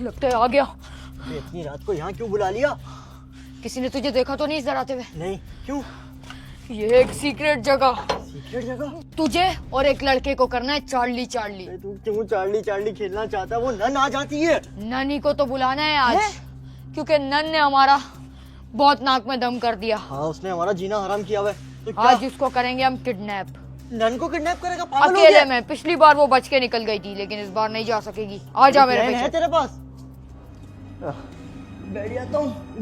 लगता है आ गया। इतनी रात को यहाँ क्यों बुला लिया? किसी ने तुझे देखा तो नहीं इस डराते हुए? नहीं, क्यों? ये एक सीक्रेट जगह, सीक्रेट जगह? तुझे और एक लड़के को करना है चार्ली चार्ली। तू क्यों चार्ली चार्ली खेलना चाहता है? वो नन आ जाती है। ननी को तो बुलाना है आज क्योंकि नन ने हमारा बहुत नाक में दम कर दिया। हाँ, उसने हमारा जीना हराम किया हुआ है। तो क्या? आज उसको करेंगे हम किडनैप। नन को किडनैप करेगा? पागल हो अकेले गया? में। पिछली बार वो बच के निकल गई थी लेकिन इस बार नहीं जा सकेगी। आ जा मेरे प्लान है पीछे। तेरे पास? बैठ जाता हूँ,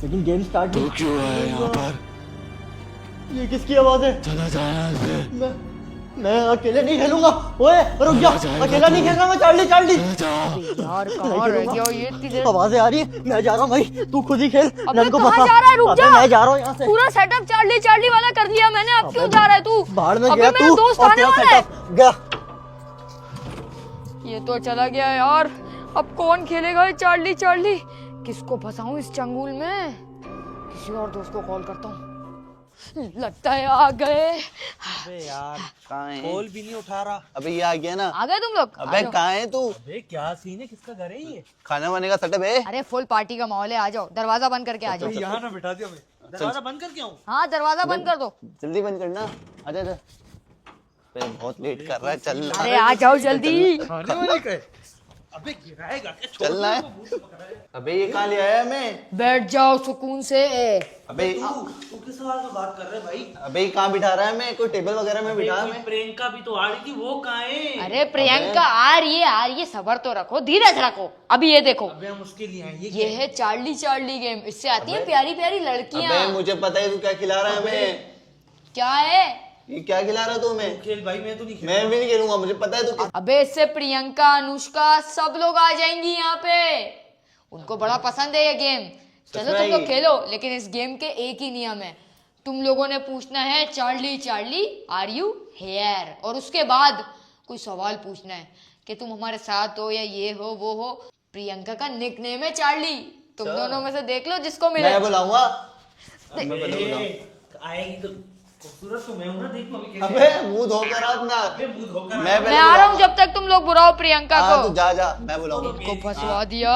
लेकिन गेम स्टार्ट तू क्यों है यहाँ पर? ये किसकी आवाज है? चला जा यहाँ से। मैं अकेले नहीं खेलूंगा। ओए रुक जा, अकेला नहीं खेलना मैं। चार्ली चार्ली यार कहाँ रह गया ये इतनी देर? आवाजें आ रही है। मैं जा रहा हूँ भाई, तू खुद ही खेल। अबे नन को कहाँ फंसा। जा रहा है? रुक अबे जा। मैं जा रहा हूँ यहाँ से। पूरा सेटअप चार्ली चार्ली वाला कर लिया मैंने। अब क्यों जा रहा है तू? बाहर में अबे गया मेरा तू दोस्त और आने तेरा वाला है। सेटअप गया। ये तो चला गया यार। अब कौन खेलेगा ये चार्ली चार्ली? किसको फंसाऊं इस चंगुल में? किसी और दोस्त को कॉल करता हूँ। लगता है आ गए। अबे यार, कहाँ है? कॉल भी नहीं उठा रहा। अबे ये आ गया ना। आ गए तुम लोग? अबे आ जाओ। कहाँ है तू? अबे क्या सीन है, किसका घर है ये? खाना वाने का सेटअप है? अरे फुल पार्टी का माहौल है। आ जाओ, दरवाजा बंद करके आ जाओ। यहाँ ना बिठा दिया हमें। दरवाजा बंद करके आऊं? हाँ दरवाजा बंद कर दो। जल्दी बंद करना। आजा आजा। अबे बहुत लेट कर रहा है, चल। अरे आ जाओ जल्दी। खाने वाले का है? अबे गिराएगा क्या? छोड़ चलना है। अबे ये कहाँ ले आया हमें? बैठ जाओ सुकून से। अबे तू किस सवाल में बात कर रहे भाई? अबे ये कहाँ बिठा रहा है हमें? कोई टेबल वगैरह में बिठा हमें? प्रियंका भी तो आ रही थी, वो कहाँ है? अरे प्रियंका आ रही है। सबर तो रखो, धीरज रखो। अभी ये देखो, अबे हम उसके लिए आए। ये है चार्ली चार्ली गेम। इससे आती है प्यारी प्यारी लड़कियां। अबे मुझे पता है तू क्या खिला रहा है हमें। क्या है? ये क्या खिला रहा है तू हमें? खेल भाई, मैं तो नहीं खेल। मैं भी नहीं खेलूंगा, मुझे पता है तू क्या। अबे इससे प्रियंका अनुष्का सब लोग आ जाएंगी यहाँ पे। उनको बड़ा पसंद है ये गेम। चलो तुम लोग खेलो, लेकिन इस गेम के एक ही नियम है। तुम लोगों ने पूछना है Charlie Charlie are you here, और उसके बाद कोई सवाल पूछना है कि तुम हमारे साथ हो या ये हो वो हो। प्रियंका का निकनेम है चार्ली। तुम दोनों में से देख लो जिसको मिले। मैं बुलाऊंगा। आएगी तो खूबसूरत तो मैं हूं ना। देखो अभी कैसे। अबे मुंह धोकर आप ना। अबे मुंह धोकर मैं मैं आ रहा हूँ जब तक तुम लोग बुलाओ प्रियंका हाँ को। तू जा जा, मैं बुलाऊंगा। को फंसवा दिया।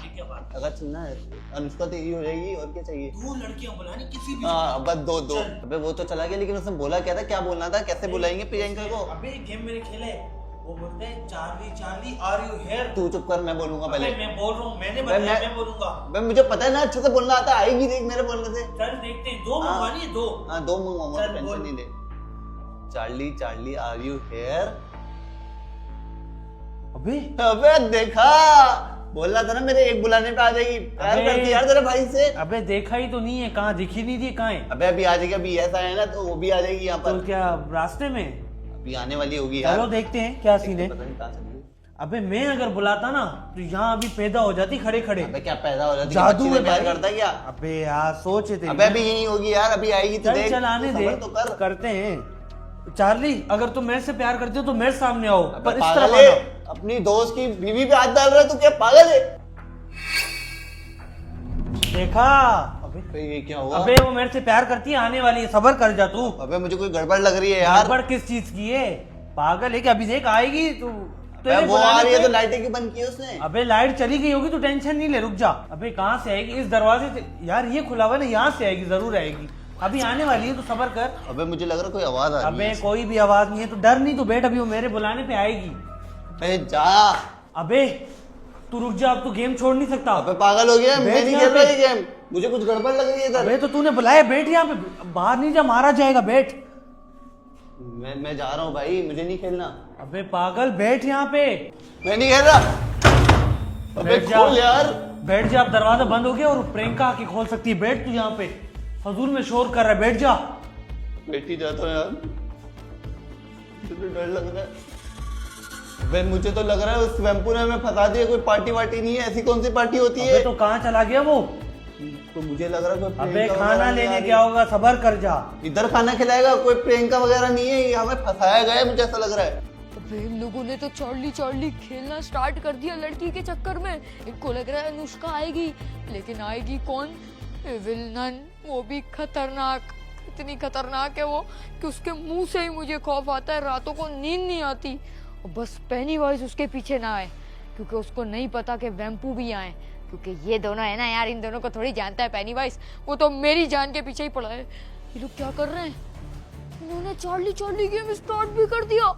क्या बात? अगर सुनना है अनुष्का तेरी हो जाएगी, और क्या चाहिए? दो लड़कियां बुलानी किसी भी। हाँ बस दो दो। अबे वो तो चला गया, लेकिन उसने बोला क्या था? क्या बोलना था? कैसे बुलाएंगे प्रियंका को? अबे गेम मैंने खेला है। वो बोलते हैं Charlie Charlie are you here. तू चुप कर, मैं बोलूंगा अबे पहले। मैं बोल रहा हूँ, मैंने बताया मैं बोलूंगा। अबे मुझे पता है ना, अच्छे से बोलना आता है। आएगी देख मेरे बोलने से। चल देखते हैं। दो मंगवानी है, दो। हाँ दो मंगवाऊंगा, चल, टेंशन बोल। नहीं ले। Charlie Charlie are you here? अबे अबे देखा, बोलना था ना मेरे एक बुलाने पे आ जाएगी। प्यार अबे। करती यार तेरे भाई से। अबे देखा ही तो नहीं है, कहाँ दिखी नहीं थी, कहाँ है? अबे अभी आ जाएगी। अभी ऐसा है ना तो वो भी आ जाएगी यहाँ तो पर। क्या रास्ते में? अभी आने वाली होगी यार। चलो देखते हैं क्या सीन है। पता नहीं कहाँ चली गई। अबे मैं अगर बुलाता ना तो यहाँ अभी पैदा हो जाती खड़े खड़े। अबे क्या पैदा हो जाती? जादू बच्ची से है प्यार भाई। करता है क्या? अबे यार सोच थे। अबे अभी यही होगी यार, अभी आएगी तो चल देख। चल आने तू दे, सब्र तो कर। करते हैं। चार्ली अगर तुम मेरे से प्यार करते हो तो मेरे सामने आओ, अबे पर इस पागल तरफ है, आना। अपनी दोस्त की बीवी पे हाथ डाल रहा है तू, क्या पागल है? देखा? अबे अबे ये क्या हुआ? अबे वो मेरे से प्यार करती है, आने वाली है, सबर कर जा तू। अबे मुझे कोई गड़बड़ लग रही है यार। गड़बड़ किस चीज की है? पागल है कि अभी देख आएगी तू। अबे वो आ रही है तो लाइटें क्यों बंद की है उसने? अबे लाइट चली गई होगी तो टेंशन नहीं ले, रुक जा। अबे कहाँ से आएगी? इस दरवाजे से यार, ये खुला हुआ है ना, यहाँ से आएगी, जरूर आएगी। अभी आने वाली है तो सबर कर। अबे मुझे लग रहा है कोई आवाज आ रही अबे है। कोई भी आवाज नहीं है तो डर नहीं, तो बैठ, अभी वो मेरे बुलाने पे आएगी। अबे जा। अबे तू रुक जा, अब तू गेम छोड़ नहीं सकता। अबे पागल हो गया, मैं बैठ नहीं यहाँ खेल रहा पे। ये गेम। मुझे कुछ गड़बड़ लग रही है इधर। अबे तो तूने बुलाया, बैठ यहाँ पे, बाहर नहीं जा, मारा जाएगा, बैठ। मैं जा रहा हूँ भाई, मुझे नहीं खेलना। अबे पागल बैठ यहाँ पे। मैं नहीं खेल रहा। अबे बैठ जा। खोल यार। बैठ जा, अब दरवाजा बंद हो गया और प्रियंका आके खोल सकती है। बैठ तू यहाँ पे, फजूल में शोर कर रहा है, बैठ जा। बैठ ही जाता हूँ यार, मुझे तो डर लग रहा है। अबे मुझे तो लग रहा है उस वैम्पू ने हमें फंसा दिया। कोई पार्टी वार्टी नहीं है, ऐसी कौन सी पार्टी होती अबे है? तो कहाँ चला गया वो? तो मुझे लग रहा है कोई अबे प्रियंका खाना वगैरह नहीं लेने आ रही। क्या होगा, सबर कर जा। इधर खाना खिलाएगा, कोई प्रियंका वगैरह नहीं है, ये हमें फंसाया गया है, मुझे ऐसा लग रहा है। अबे इन लोगों ने तो चार्ली चार्ली खेलना स्टार्ट कर दिया लड़की के चक्कर में। इनको लग रहा है अनुष्का आएगी, लेकिन आएगी कौन? एविल नन, वो भी खतरनाक। इतनी खतरनाक है वो कि उसके मुंह से ही मुझे खौफ आता है। रातों को नींद नहीं आती, और बस पेनी वाइज उसके पीछे ना आए, क्योंकि उसको नहीं पता कि वैम्पू भी आए, क्योंकि ये दोनों है ना यार, इन दोनों को थोड़ी जानता है पेनीवाइज, वो तो मेरी जान के पीछे ही पड़ा है। ये लोग क्या कर रहे हैं? इन्होंने चार्ली चार्ली गेम स्टार्ट भी कर दिया।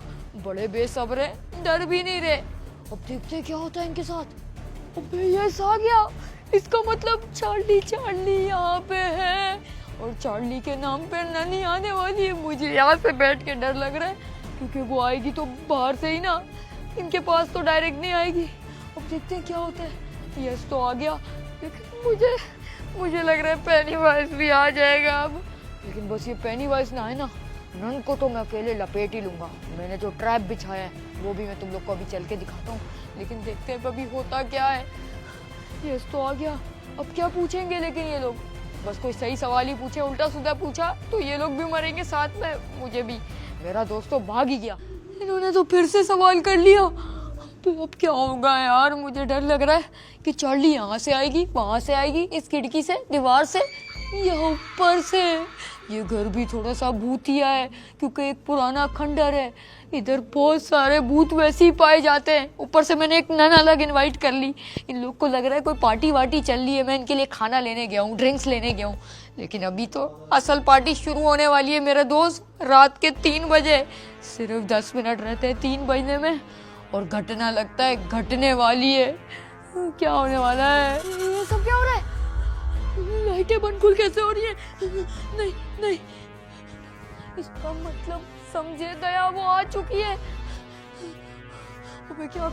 बड़े बेसब्र हैं, डर भी नहीं रहे। अब देखते हैं क्या होता है इनके साथ। अबे यस आ गया, इसका मतलब चार्ली चार्ली यहाँ पे है और चार्ली के नाम पे ननी आने वाली है। मुझे यहाँ से बैठ के डर लग रहा है, क्योंकि वो आएगी तो बाहर से ही ना, इनके पास तो डायरेक्ट नहीं आएगी। अब देखते हैं क्या होता है। यस तो आ गया, लेकिन मुझे लग रहा है पेनीवाइज भी आ जाएगा अब। लेकिन बस ये पेनीवाइज ना है ना, नन को तो मैं अकेले लपेट ही लूंगा। मैंने जो ट्रैप बिछाया है वो भी मैं तुम लोग को अभी चल के दिखाता हूँ, लेकिन देखते हैं अभी होता क्या है। यस तो आ गया, अब क्या पूछेंगे लेकिन ये लोग? बस कोई सही सवाल ही पूछे, उल्टा सीधा पूछा तो ये लोग भी मरेंगे साथ में, मुझे भी। मेरा दोस्त तो भाग ही गया, इन्होंने तो फिर से सवाल कर लिया। तो अब क्या होगा यार, मुझे डर लग रहा है कि चार्ली यहाँ से आएगी, वहां से आएगी, इस खिड़की से, दीवार से, या ऊपर से। ये घर भी थोड़ा सा भूतिया है क्योंकि एक पुराना खंडर है, इधर बहुत सारे भूत वैसे ही पाए जाते हैं। ऊपर से मैंने एक नन अलग इनवाइट कर ली। इन लोग को लग रहा है कोई पार्टी वार्टी चल रही है, मैं इनके लिए खाना लेने गया हूँ, ड्रिंक्स लेने गया हूँ। लेकिन अभी तो असल पार्टी शुरू होने वाली है मेरे दोस्त, रात के 3 बजे। सिर्फ 10 मिनट रहते हैं 3 बजने में, और घटना लगता है घटने वाली है। क्या होने वाला है? ये सब क्या हो रहा है? लाइटें बंद खुल कैसे हो रही है? नहीं नहीं, इसका मतलब समझे दया वो आ चुकी है। अबे क्या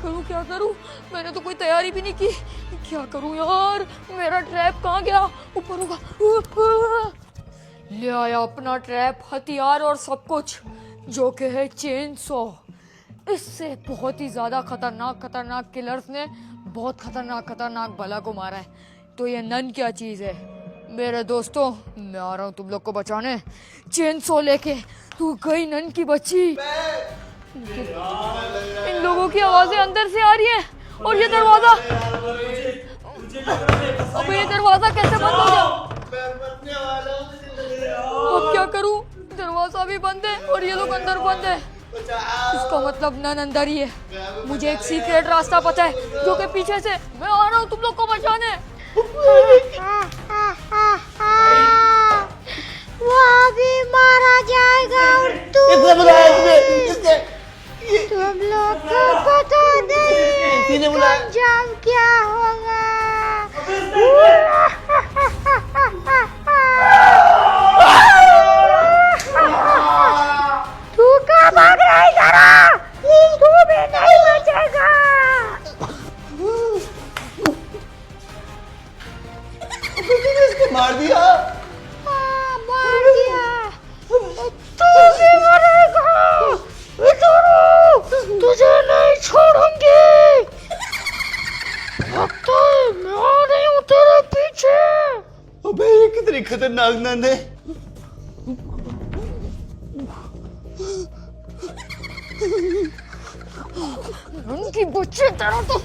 करूं? मैंने तो कोई तैयारी भी नहीं की। क्या करूं यार, मेरा ट्रैप कहाँ गया? ऊपर होगा। ले आया अपना ट्रैप, हथियार और सब कुछ, जो कि है चेन सॉ। इससे बहुत ही ज्यादा खतरनाक किलर्स ने बहुत खतरनाक बला को मारा है। तो ये नन क्या चीज है? मेरे दोस्तों, मैं आ रहा हूँ तुम लोग को बचाने, चेन सॉ लेके। तू गई नन की बच्ची। इन लोगों की आवाजें अंदर से आ रही हैं, और ये दरवाजा, अब ये दरवाजा कैसे बंद हो गया? अब क्या करूं? दरवाजा भी बंद है और ये लोग अंदर बंद है। इसका मतलब नन अंदर ही है। मुझे एक सीक्रेट रास्ता पता है, जो कि पीछे से। मैं आ रहा हूँ तुम लोग को बचाने। वो अभी मारा जाएगा और इसने बुलाया, इसने तुम लोग को पता नहीं ने बुलाया। अंजाम क्या होगा। तू कहाँ भाग रहा है जरा? तू भी नहीं बचेगा। इसको मार दिया। हाँ, मार दिया। तू भी मरेगा। तुझे नहीं छोड़ूंगी। लगता है मैं आ रही हूँ तेरे पीछे। अबे ये कितनी खतरनाक नन है। उनकी बच्चे तेरा तो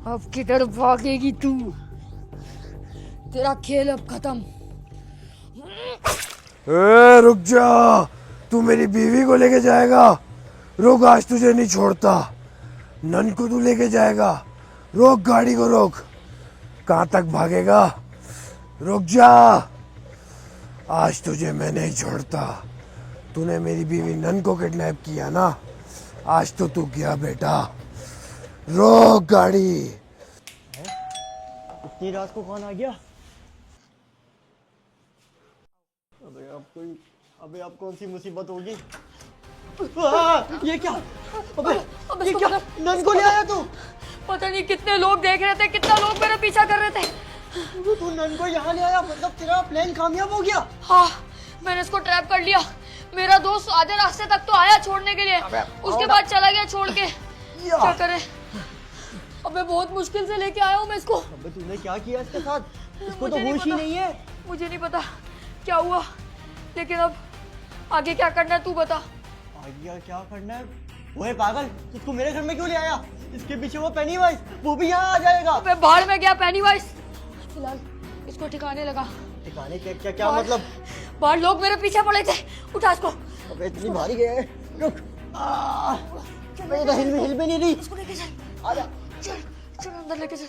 अब किधर भागेगी तू? तेरा खेल अब खत्म। ए, रुक जा। तू मेरी बीवी को लेके जाएगा? रुक, आज तुझे नहीं छोड़ता। नन को तू लेके जाएगा? रोक, गाड़ी को रोक। कहाँ तक भागेगा? रुक जा, आज तुझे मैं नहीं छोड़ता। तूने मेरी बीवी नन को किडनैप किया ना, आज तो तू गया बेटा। रोक गाड़ी। इतनी रात को कौन आ गया? अबे अब कौन सी मुसीबत होगी? ये क्या? अब ये इसको क्या? पकड़, नन को ले आया तू? पता नहीं कितने लोग देख रहे थे, कितना लोग मेरा पीछा कर रहे थे। तू नन को यहाँ ले आया, मतलब तेरा प्लान कामयाब हो गया। हाँ, मैंने इसको ट्रैप कर लिया। मेरा दोस्त आधे रास्ते तक तो आया छोड़ने के लिए, उसके बाद चला गया छोड़ के। क्या करे? अबे बहुत मुश्किल से लेके आया हूँ मैं इसको। अबे तूने क्या किया इसके साथ? इसको तो मुझे नहीं होश ही पता। नहीं है। मुझे नहीं पता क्या हुआ, लेकिन अब आगे क्या करना है तू बता। आगे क्या करना है? ओए पागल, इसको मेरे घर में क्यों ले आया? इसके पीछे वो पेनीवाइज, वो भी यहाँ आ जाएगा। अबे बाहर में गया पेनीवाइज। फिलहाल इसको ठिकाने लगा। ठिकाने क्या क्या क्या मतलब? बाहर लोग मेरे पीछे पड़े थे। उठा इसको, अबे इतनी भारी है, रुक। अबे ये तो हिल भी नहीं रही। आजा। चल चल अंदर लेके चल।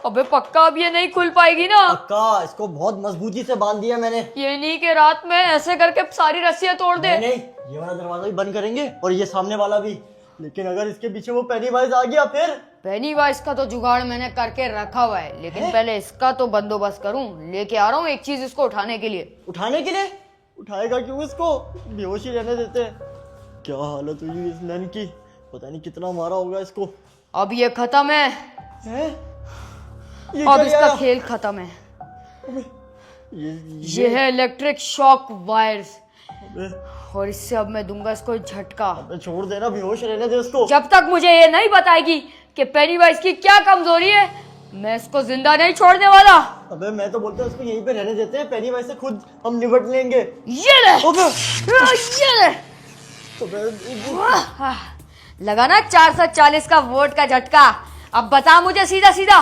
अबे पक्का अब ये नहीं खुल पाएगी ना? पक्का, इसको बहुत मजबूती से बांध दिया मैंने। ये नहीं कि रात में ऐसे करके सारी रस्सियां तोड़ दे। नहीं, ये वाला दरवाजा भी बंद करेंगे और ये सामने वाला भी। लेकिन अगर इसके पीछे वो पेनीवाइज आ गया फिर? पेनीवाइज का तो जुगाड़ मैंने करके रखा हुआ है, लेकिन पहले इसका तो बंदोबस्त करूं। लेके आ रहा हूँ एक चीज इसको उठाने के लिए। उठाने के लिए? उठाएगा क्यों इसको? बेहोशी रहने देते। क्या हालत हुई इस नन की, पता नहीं कितना मारा होगा इसको। अब ये खत्म है, हैं? ये अब क्या इसका लिया? खेल खत्म है। ये ये है इलेक्ट्रिक शॉक वायर्स, अबे, और इससे अब मैं दूंगा इसको झटका। अबे छोड़ देना, बेहोश रहने दे इसको। जब तक मुझे ये नहीं बताएगी कि पेनीवाइज की क्या कमजोरी है, मैं इसको जिंदा नहीं छोड़ने वाला। अबे मैं तो बोलता हूँ इसको यहीं पे रहने देते हैं, पेनीवाइज से खुद हम निपट लेंगे। ये ले, अबे, ये ले। अबे, लगा ना 440 का वोट का झटका। अब बता मुझे सीधा सीधा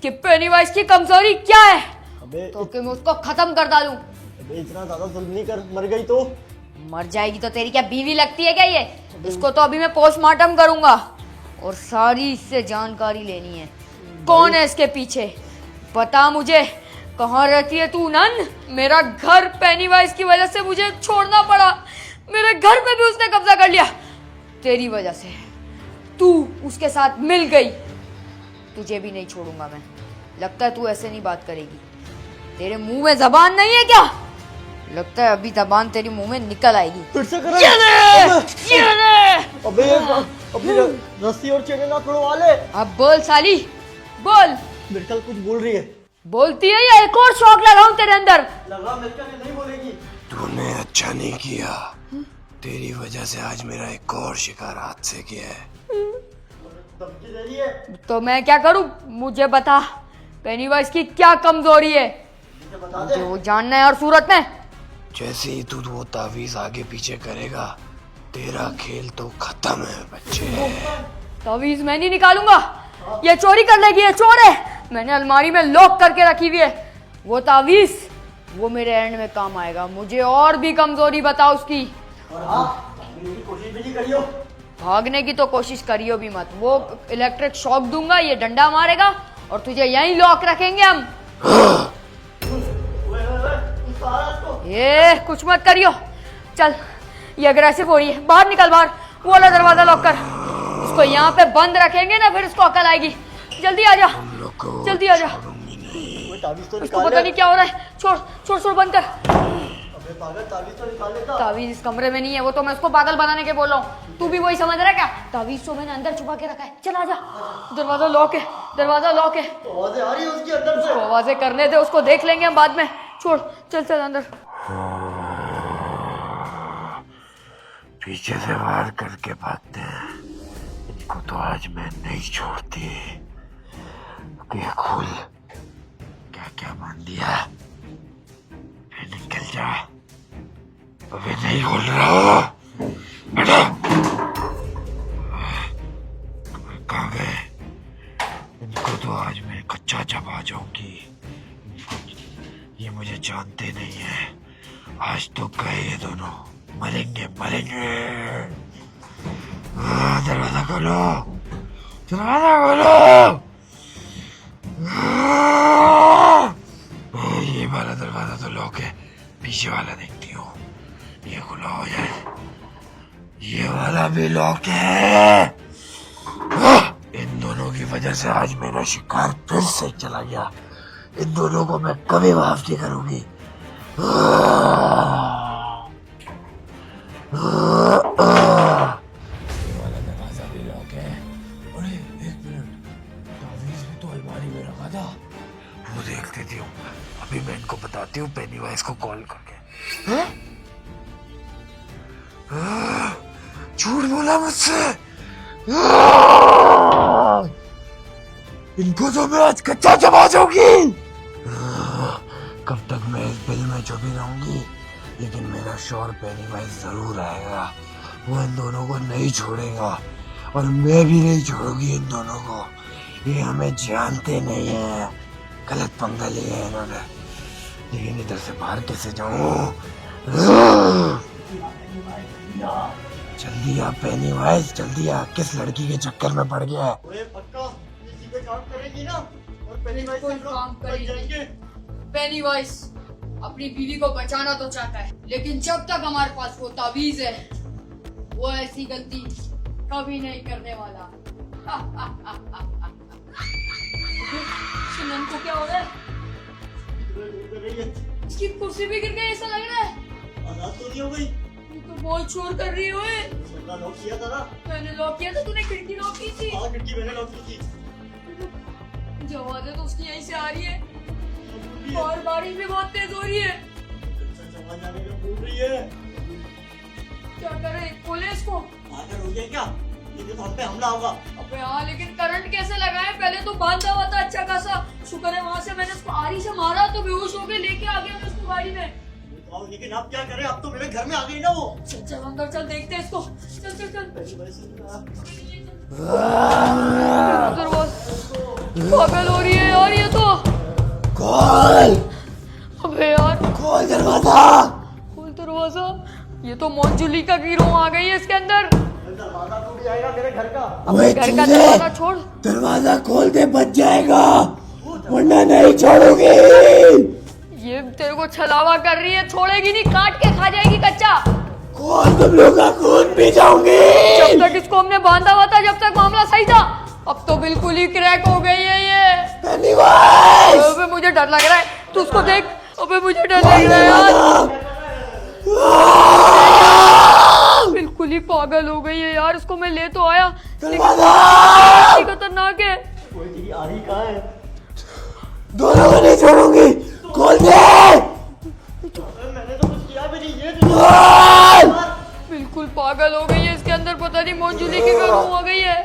कि पेनीवाइज की कमजोरी क्या है, अबे, तो कि मैं उसको खत्म कर डालूं। अबे इतना ज्यादा जुल्म नहीं कर, मर गई तो? मर जाएगी तो तेरी क्या बीवी लगती है क्या ये? इसको तो अभी मैं पोस्टमार्टम करूंगा और सारी इससे जानकारी लेनी है। कौन है इसके पीछे, बता मुझे। कहाँ रहती है तू नन? मेरा घर पेनीवाइज की वजह से मुझे छोड़ना पड़ा। मेरे घर पे भी उसने कब्जा कर लिया तेरी वजह से। तू उसके साथ मिल गई, तुझे भी नहीं छोड़ूंगा मैं। लगता है तू ऐसे नहीं बात करेगी। तेरे मुंह में जबान नहीं है क्या? लगता है अभी जबान तेरी मुंह में निकल आएगी। फिर से करो। अबे अपनी रस्सी और चेने ना तोड़वा ले। अब बोल साली, बोल। मिर्कल कुछ बोल रही है। बोलती है या एक और शौक लगाऊं तेरे अंदर? लगा मिर्कल ये नहीं बोलेगी। तूने अच्छा नहीं किया, तेरी वजह से आज मेरा एक और शिकार हाथ से गया है। धमकी दे रही है। तो मैं क्या करूं? मुझे बता, पेनीवाइज की क्या कमजोरी है? मुझे बता दे। मुझे वो जानना है। और सूरत में जैसे ही तू वो तावीज आगे पीछे करेगा, तेरा खेल तो खत्म है बच्चे। तावीज मैं नहीं निकालूंगा। ये चोरी कर लेगी, ये चोर है। मैंने अलमारी में लॉक करके रखी हुई है। वो तावीज वो मेरे एंड में काम आएगा। मुझे और भी कमजोरी बता उसकी। और हाँ, भागने की कोशिश भी नहीं करियो। भागने की तो कोशिश करियो भी मत। वो इलेक्ट्रिक शॉक दूंगा, ये डंडा मारेगा और तुझे यहीं लॉक रखेंगे हम। ये कुछ मत करियो। चल, ये अग्रेसिव हो रही है। बाहर निकल, बाहर। वो वाला दरवाजा लॉक कर। इसको यहाँ पे बंद रखेंगे ना, फिर इसको अकल आएगी। जल्दी आ जा, जल्दी आ जा। वो तावीज तो इसको निकाल पता ले। नहीं क्या हो रहा है। छोड़ छोड़ छोड़, बंद कर। अबे पागल, तावीज तो निकाल लेता। तावीज इस कमरे में नहीं है। वो तो मैं उसको पागल बनाने के बोल रहा हूँ। तू भी वही समझ रहा है क्या? तावीज तो मैंने अंदर छुपा के रखा है। चल आ जा। दरवाजा लॉक है, दरवाजा लॉक है। आवाजें आ रही है उसके अंदर से। आवाजें करने दे, उसको देख लेंगे हम बाद में। छोड़, चल चल अंदर। पीछे से वार करके भागते हैं। इनको तो आज मैं नहीं छोड़ती। ये खोल, क्या क्या बांध दिया? निकल जा। अबे नहीं खोल रहा। हटो। कहाँ गए? इनको तो आज मैं कच्चा चबा जाऊंगी। ये मुझे जानते नहीं है। आज तो गए ये दोनों। मरेंगे मरेंगे। दरवाजा खोलो, दरवाजा खोलो। ये वाला दरवाजा तो लॉक है, पीछे वाला देखती हूँ। ये खुला हो जाए। ये वाला भी लॉक है। इन दोनों की वजह से आज मेरा शिकार फिर से चला गया। इन दोनों को मैं कभी माफ नहीं करूंगी। ये वाला दरवाजा भी लॉक है। अरे एक मिनट, तावीज भी तो अलमारी में रखा था। वो देख लेती हूँ। अभी मैं इनको बताती हूँ पेनीवाइज को कॉल करके। झूठ बोला मुझसे। इनको तो मैं आज कच्चा चबा जाऊंगी। कब तक मैं इस बिल में छुपी रहूंगी, लेकिन मेरा शोर पेनीवाइज जरूर आएगा। वो इन दोनों को नहीं छोड़ेगा और मैं भी नहीं छोड़ूंगी इन दोनों को। ये हमें जानते नहीं है। गलत पंगा लिया है इन्होंने। लेकिन इधर से बाहर कैसे जाऊं? जल्दी आ पेनीवाइज, जल्दी आ। किस लड़की के चक्कर में पड़ गया है? ओए पक्का इसी पे काम करेगी ना, और पहली बार कोई काम करेगी। पेनीवाइज अपनी बीवी को बचाना तो चाहता है, लेकिन जब तक हमारे पास वो तावीज है वो ऐसी गलती कभी नहीं करने वाला। सुनन को क्या हो रहा है? इसकी कुर्सी भी गिर गई ऐसा लग रहा है। आजाद तो नहीं हो गई? तू तो बहुत शोर कर रही है। ओए मैं लॉक किया था ना। मैंने लॉक किया था, तूने खिड़की लॉक की थी। हाँ खिड़की मैंने लॉक की थी। जो आवाज है तो उसकी यहीं से आ रही है, और बारिश भी बहुत तेज हो रही है। आवाज आने का बोल रही है। क्या करें, खोले इसको? आकर हो गया क्या? ये तो हम पे हमला होगा। अबे हाँ, लेकिन करंट कैसे लगाए? पहले तो बांधा हुआ था अच्छा खासा, शुक्र है वहाँ से मैंने उसको आरी से मारा तो बेहोश हो के लेके आ गया मैं उसको गाड़ी में। बताओ लेकिन आप क्या करें? अब तो मेरे घर में आ गई ना वो। चल चल अंदर चल, देखते हैं इसको। चल चल चल। पागल हो रही है यार ये तो। खोल अबे यार खोल दरवाजा। खोल दरवाजा। ये तो मोंजुलिका की गिरोह आ गई है इसके अंदर। दरवाजा तो भी आएगा मेरे घर का। अबे घर का चूहे, दरवाजा छोड़। दरवाजा खोल दे, बच जाएगा, वरना नहीं छोड़ूंगी। ये तेरे को छलावा कर रही है, छोड़ेगी नहीं, काट के खा जाएगी कच्चा। खोल, तुम लोग का खून पी जाऊंगी। जब तक इसको हमने बांधा हुआ था, जब तक मामला सही था, अब तो बिल्कुल ही क्रैक हो गई है ये। पेनीवाइज, अबे मुझे डर लग रहा है, तू उसको देख। अबे मुझे डर लग रहा है यार, बिल्कुल ही पागल हो गई है यार। इसको मैं ले तो आया, लेकिन इतनी खतरनाक है। कोई तेरी आरी कहाँ है? दोनों को नहीं छोड़ूंगी। खोल दे। मैंने तो कुछ किया भी नहीं। ये खोल। बिल्कुल पागल हो गई है इसके अंदर, पता नहीं मोंजुली की क्या हो गई है।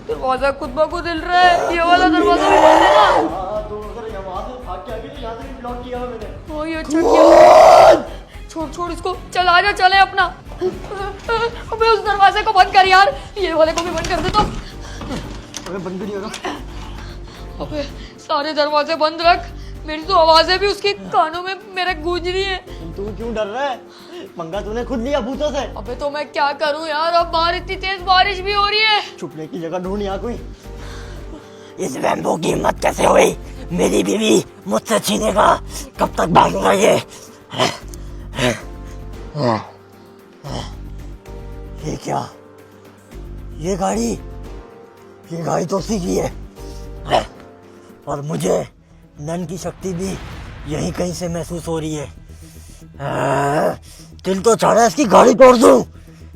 दरवाजा खुद ब खुद हिल रहा है, ये वाला दरवाजा भी बंद है ना। हाँ तो अगर यहाँ से भाग के आ गई तो यहाँ से भी ब्लॉक किया मैंने। हाँ ये अच्छा किया। छोड़ छोड़ इसको, चल आजा चले अपना। अबे उस दरवाजे को बंद कर यार, ये वाले को भी बंद कर दे तो। अबे बंद नहीं होगा। अबे सारे दरवाजे बंद रख, मेरी तो आवाजें भी उसके कानों में मेरे गूंज रही है। तू क्यों डर रहा है? पंगा तूने खुद लिया भूतों से। अबे तो मैं क्या करूं यार, अब बाहर इतनी तेज बारिश भी हो रही है। छुपने की जगह ढूंढ यहाँ कोई। इस वैम्बो की हिम्मत कैसे हुई मेरी बीवी मुझसे छीनेगा? कब तक भागूंगा ये? ये क्या? ये गाड़ी तो उसी की है। और मुझे नन की शक्ति भी यहीं कहीं से महसूस हो रही है। दिल तो चाह रहा है इसकी गाड़ी तोड़ दूं,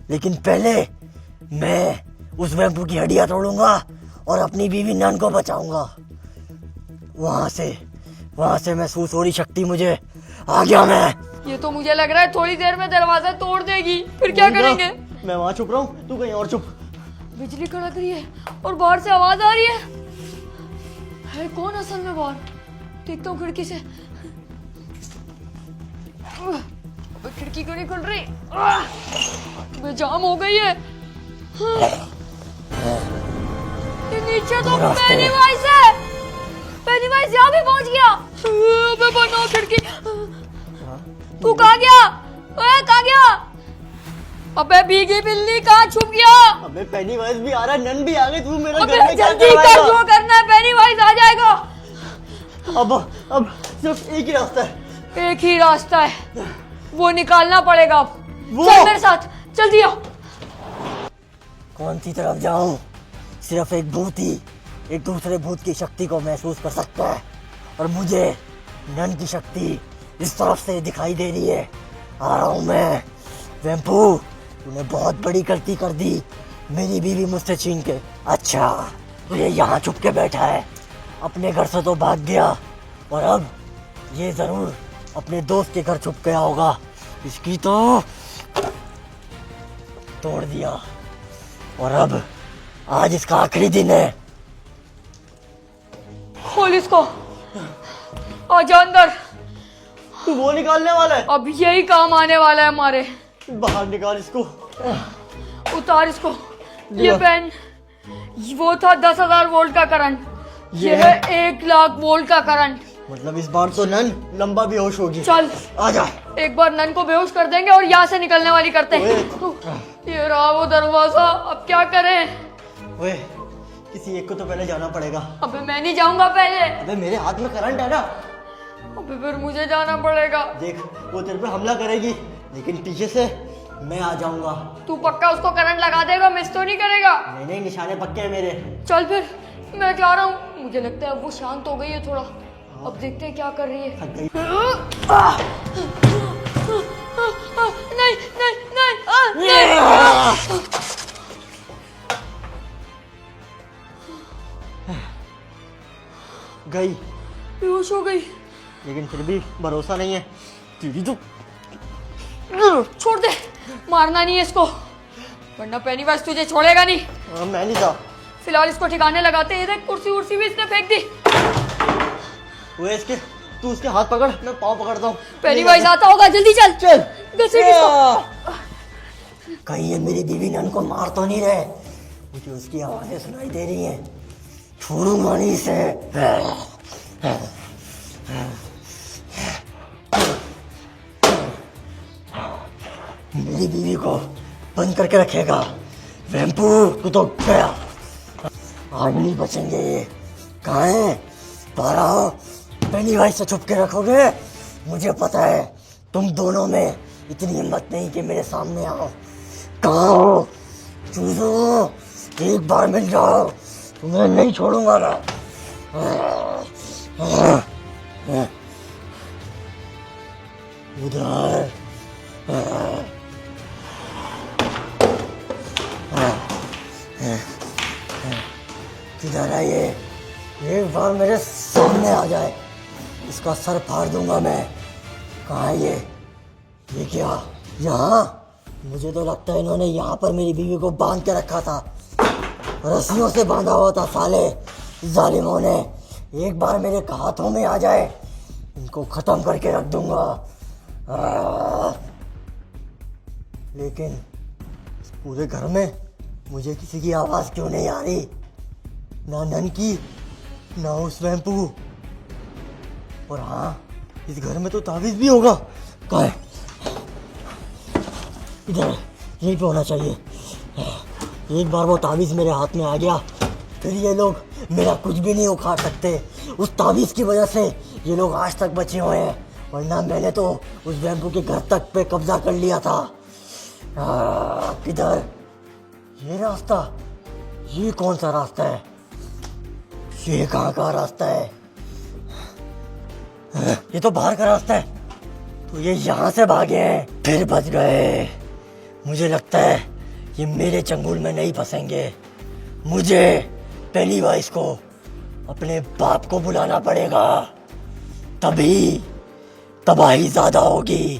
लेकिन पहले मैं उस वैम्पू की हड्डियां तोड़ूंगा और अपनी बीवी नन को बचाऊंगा। वहां से महसूस हो रही शक्ति मुझे। आ गया मैं। ये तो मुझे लग रहा है थोड़ी देर में दरवाजा तोड़ देगी, फिर क्या करेंगे? मैं वहाँ छुप रहा हूँ, तू कहीं और छुप। बिजली कड़क रही है और बाहर से आवाज आ रही है कौन असल में बाहर? देखता हूँ खिड़की से। खिड़की क्यों नहीं खुल रही? जाम हो गई है। ये नीचे तो पेनीवाइज है। पेनीवाइज यहाँ भी पहुंच गया। अबे बनो खिड़की। तू कहाँ गया? ओए कहाँ गया? अबे भीगी बिल्ली कहाँ छुप गया? अबे पेनीवाइज भी आ रहा है, नन भी आ गई। तू मेरे अबे घर में क्या जल्दी कर कर, रहा जो करना है, पेनीवाइज आ जाएगा। अब सिर्फ एक ही रास्ता है। एक ही रास्ता है, वो निकालना पड़ेगा अब। वो? चल मेरे साथ, जल्दी आओ। कौन सी तरफ जाऊं? सिर्फ एक भूत ही एक दूसरे भूत की शक्ति को महसूस कर सकता है, और मुझे नन की शक्ति इस तरफ से दिखाई दे रही है। आ रहा हूं मैं। वैम्पू, तूने बहुत बड़ी गलती कर दी, मेरी बीवी मुझसे छीन के। अच्छा, ये यहाँ छुप के बैठा है, अपने घर से तो भाग गया, और अब ये जरूर अपने दोस्त के घर छुप गया होगा। इसकी तो तोड़ दिया, और अब आज इसका आखिरी दिन है। खोल इसको, आजा अंदर। तू वो निकालने वाला है? अब यही काम आने वाला है हमारे। बाहर निकाल इसको। उतार इसको। ये पेन, वो था 10,000 वोल्ट का करंट, ये है 1 लाख वोल्ट का करंट। मतलब इस बार तो नन लंबा बेहोश होगी। चल आ जा। एक बार नन को बेहोश कर देंगे और यहाँ से निकलने वाली करते हैं। ये रहा वो दरवाजा, अब क्या करें? ओए, किसी एक को तो पहले जाना पड़ेगा। अबे मैं नहीं जाऊंगा पहले। अबे मेरे हाथ में करंट है ना। अबे फिर मुझे जाना पड़ेगा। देख, वो तेरे पे हमला करेगी, लेकिन पीछे से मैं आ जाऊंगा। तू पक्का उसको करंट लगा देगा, मिस तो नहीं करेगा? नहीं नहीं, निशाने पक्के हैं मेरे। चल फिर मैं जा रहा हूँ। मुझे लगता है वो शांत हो गई है थोड़ा। अब देखते हैं क्या कर रही है। थक गई। नहीं नहीं नहीं। गई, बेहोश हो गई। लेकिन फिर भी भरोसा नहीं है तेरी तो। छोड़ दे, मारना नहीं है इसको, वरना पेनीवाइज तुझे छोड़ेगा नहीं। मैं नहीं जा। फिलहाल इसको ठिकाने लगाते हैं। देख कुर्सी उर्सी भी इसने फेंक दी। वो इसके, तू उसके हाथ पकड़, मैं पाँव पकड़ता हूँ। पेनीवाइज आता होगा, जल्दी चल। चल। घसीट इसको। कहीं ये मेरी बीवी नन को मार तो नहीं रहे? मुझे उसकी आवाजें सुनाई दे रही हैं। छोड़ूंगा नहीं इसे। मेरी बीवी को बंद करके रखेगा। वैम्पू तू तो गया, आज नहीं बचेंगे ये। कहाँ है? पारा हो, पेनीवाइज से छुप के रखोगे? मुझे पता है तुम दोनों में इतनी हिम्मत नहीं कि मेरे सामने आओ। कहाँ हो? चूजो, एक बार मिल जाओ, तुम्हें नहीं छोड़ूंगा ना। उधर किधर है ये? एक बार मेरे सामने आ जाए, इसका सर फाड़ दूंगा मैं। कहाँ है ये? ये क्या यहाँ? मुझे तो लगता है इन्होंने यहाँ पर मेरी बीवी को बांध के रखा था, रस्सियों से बांधा हुआ था साले जालिमों ने। एक बार मेरे हाथों में आ जाए, इनको खत्म करके रख दूंगा। लेकिन पूरे घर में मुझे किसी की आवाज क्यों नहीं आ रही? ना नन की, ना उस वैम्पू। और हाँ, इस घर में तो ताबीज भी होगा। कहाँ है? इधर, यहीं पे होना चाहिए। एक बार वो ताबीज मेरे हाथ में आ गया, फिर ये लोग मेरा कुछ भी नहीं उखाड़ सकते। उस ताबीज की वजह से ये लोग आज तक बचे हुए हैं, वरना मैंने तो उस वैम्पू के घर तक पे कब्जा कर लिया था। किधर? ये रास्ता? ये कौन सा रास्ता है? ये कहाँ का रास्ता है? ये तो बाहर का रास्ता है। तो ये यहाँ से भागे हैं, फिर बच गए। मुझे लगता है ये मेरे चंगुल में नहीं फंसेंगे। मुझे पेनीवाइज को अपने बाप को बुलाना पड़ेगा, तभी तबाही ज्यादा होगी।